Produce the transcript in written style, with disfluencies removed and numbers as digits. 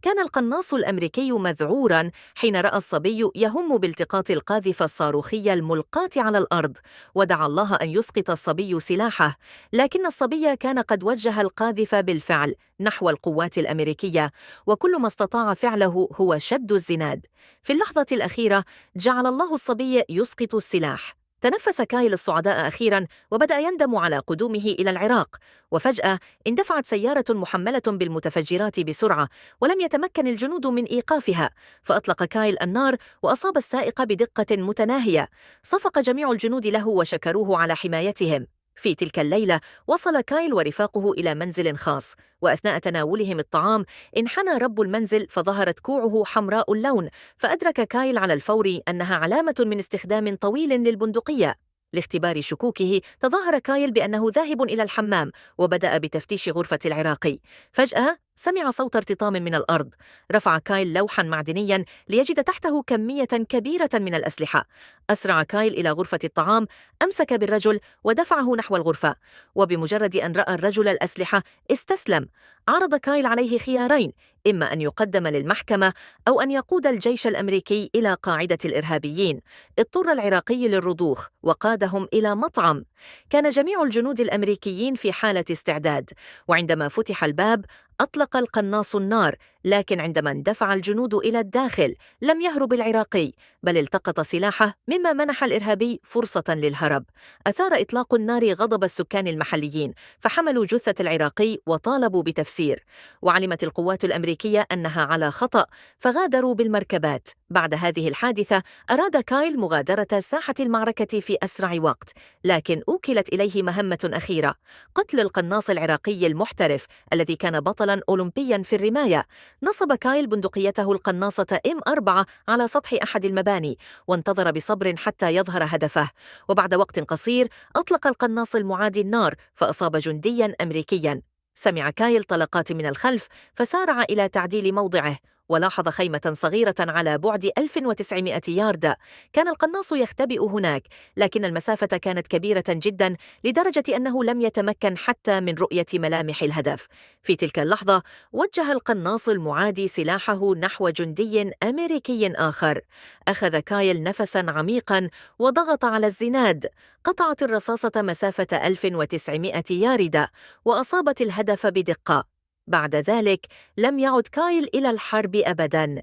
كان القناص الأمريكي مذعوراً حين رأى الصبي يهم بالتقاط القاذفة الصاروخية الملقاة على الأرض، ودعا الله أن يسقط الصبي سلاحه، لكن الصبي كان قد وجه القاذفة بالفعل نحو القوات الأمريكية، وكل ما استطاع فعله هو شد الزناد. في اللحظة الأخيرة جعل الله الصبي يسقط السلاح. تنفس كايل الصعداء أخيراً وبدأ يندم على قدومه إلى العراق، وفجأة اندفعت سيارة محملة بالمتفجرات بسرعة، ولم يتمكن الجنود من إيقافها، فأطلق كايل النار وأصاب السائق بدقة متناهية. صفق جميع الجنود له وشكروه على حمايتهم. في تلك الليلة وصل كايل ورفاقه إلى منزل خاص، وأثناء تناولهم الطعام انحنى رب المنزل فظهرت كوعه حمراء اللون، فأدرك كايل على الفور أنها علامة من استخدام طويل للبندقية. لاختبار شكوكه تظاهر كايل بأنه ذاهب إلى الحمام، وبدأ بتفتيش غرفة العراقي. فجأة سمع صوت ارتطام من الأرض. رفع كايل لوحاً معدنياً ليجد تحته كمية كبيرة من الأسلحة. أسرع كايل إلى غرفة الطعام، أمسك بالرجل ودفعه نحو الغرفة، وبمجرد أن رأى الرجل الأسلحة استسلم. عرض كايل عليه خيارين: إما أن يقدم للمحكمة أو أن يقود الجيش الأمريكي إلى قاعدة الإرهابيين. اضطر العراقي للرضوخ وقادهم إلى مطعم. كان جميع الجنود الأمريكيين في حالة استعداد، وعندما فتح الباب أطلق القناص النار، لكن عندما اندفع الجنود إلى الداخل لم يهرب العراقي، بل التقط سلاحه، مما منح الإرهابي فرصة للهرب. أثار إطلاق النار غضب السكان المحليين، فحملوا جثة العراقي وطالبوا بتفسير. وعلمت القوات الأمريكية أنها على خطأ، فغادروا بالمركبات. بعد هذه الحادثة أراد كايل مغادرة ساحة المعركة في أسرع وقت، لكن أوكلت إليه مهمة أخيرة: قتل القناص العراقي المحترف الذي كان بطلاً أولمبياً في الرماية. نصب كايل بندقيته القناصة M4 على سطح أحد المباني، وانتظر بصبر حتى يظهر هدفه. وبعد وقت قصير أطلق القناص المعادي النار، فأصاب جندياً أمريكياً. سمع كايل طلقات من الخلف، فسارع إلى تعديل موضعه، ولاحظ خيمة صغيرة على بعد 1900 ياردة. كان القناص يختبئ هناك، لكن المسافة كانت كبيرة جدا لدرجة أنه لم يتمكن حتى من رؤية ملامح الهدف. في تلك اللحظة وجه القناص المعادي سلاحه نحو جندي أمريكي آخر. أخذ كايل نفسا عميقا وضغط على الزناد. قطعت الرصاصة مسافة 1900 ياردة وأصابت الهدف بدقة. بعد ذلك لم يعد كايل إلى الحرب أبداً.